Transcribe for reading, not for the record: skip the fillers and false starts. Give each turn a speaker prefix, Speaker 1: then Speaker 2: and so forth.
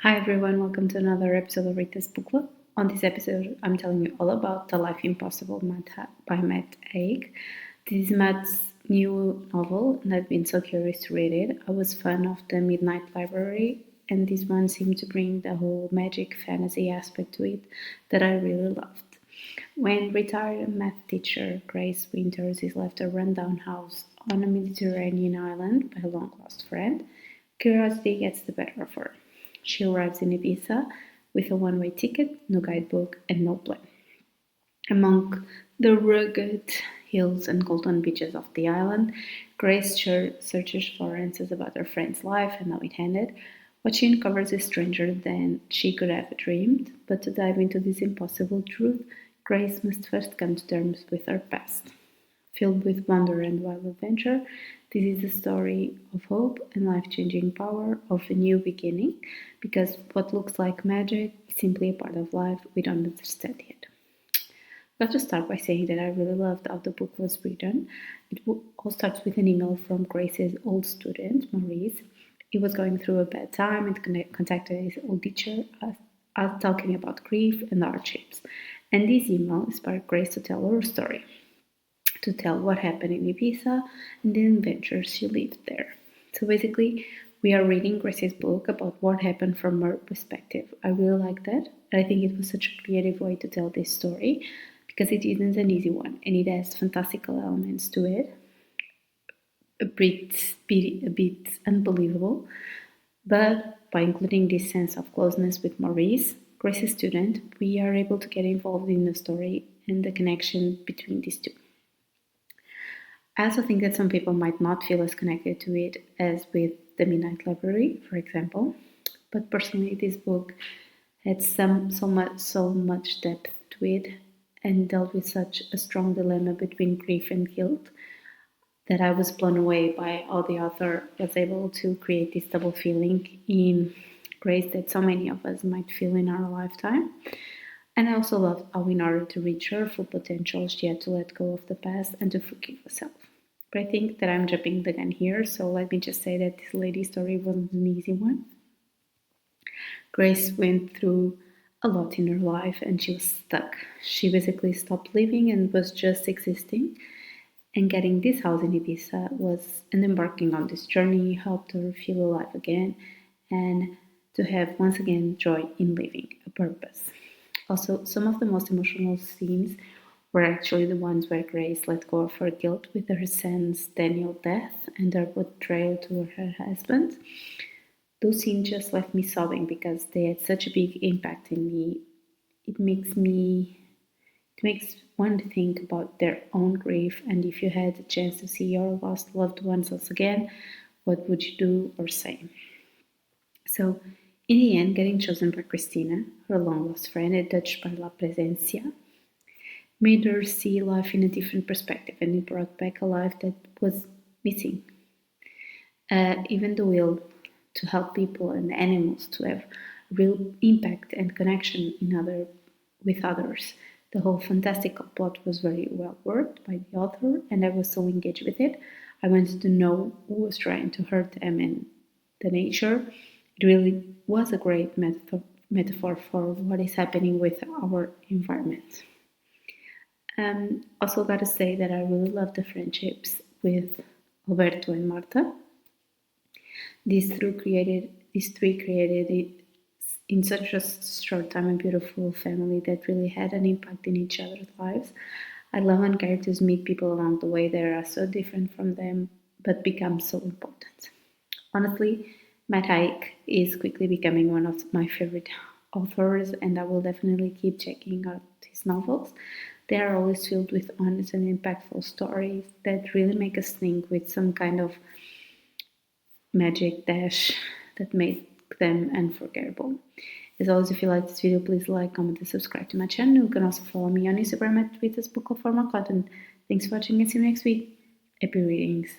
Speaker 1: Hi everyone, welcome to another episode of Rita's Book Club. On this episode, I'm telling you all about The Life Impossible by Matt Haig. This is Matt's new novel, and I've been so curious to read it. I was a fan of The Midnight Library, and this one seemed to bring the whole magic fantasy aspect to it that I really loved. When retired math teacher Grace Winters is left a rundown house on a Mediterranean island by a long lost friend, curiosity gets the better of her. She arrives in Ibiza with a one-way ticket, no guidebook, and no plan. Among the rugged hills and golden beaches of the island, Grace searches for answers about her friend's life and how it ended. What she uncovers is stranger than she could have dreamed, but to dive into this impossible truth, Grace must first come to terms with her past. Filled with wonder and wild adventure, this is a story of hope and life-changing power of a new beginning, because what looks like magic is simply a part of life we don't understand yet. I've got to start by saying that I really loved how the book was written. It all starts with an email from Grace's old student, Maurice. He was going through a bad time and contacted his old teacher, talking about grief and hardships. And this email inspired Grace to tell her story, to tell what happened in Ibiza and the adventures she lived there. So basically, we are reading Grace's book about what happened from her perspective. I really like that. I think it was such a creative way to tell this story because it isn't an easy one and it has fantastical elements to it, a bit unbelievable. But by including this sense of closeness with Maurice, Grace's student, we are able to get involved in the story and the connection between these two. I also think that some people might not feel as connected to it as with The Midnight Library, for example. But personally, this book had so much depth to it and dealt with such a strong dilemma between grief and guilt that I was blown away by how the author was able to create this double feeling in Grace that so many of us might feel in our lifetime. And I also love how, in order to reach her full potential, she had to let go of the past and to forgive herself. But I think that I'm jumping the gun here, so let me just say that this lady's story wasn't an easy one. Grace went through a lot in her life and she was stuck. She basically stopped living and was just existing. And getting this house in Ibiza and embarking on this journey helped her feel alive again and to have once again joy in living, a purpose. Also, some of the most emotional scenes were actually the ones where Grace let go of her guilt with her son's Daniel death and her betrayal to her husband. Those scenes just left me sobbing because they had such a big impact in me. It makes one think about their own grief, and if you had the chance to see your lost loved ones once again, what would you do or say? So, in the end, getting chosen by Christina, her long-lost friend and touched by La Presencia, made her see life in a different perspective, and it brought back a life that was missing. Even the will to help people and animals to have real impact and connection with others. The whole fantastical plot was very well worked by the author, and I was so engaged with it. I wanted to know who was trying to hurt them and the nature. It really was a great metaphor for what is happening with our environment. Also, gotta say that I really love the friendships with Alberto and Marta. These three created in such a short time a beautiful family that really had an impact in each other's lives. I love when characters meet people along the way that are so different from them but become so important. Honestly, Matt Haig is quickly becoming one of my favorite authors, and I will definitely keep checking out his novels. They are always filled with honest and impactful stories that really make us think with some kind of magic dash that make them unforgettable. As always, if you like this video, please like, comment, and subscribe to my channel. You can also follow me on Instagram at ritasbookclub for more content. Thanks for watching and see you next week. Happy readings.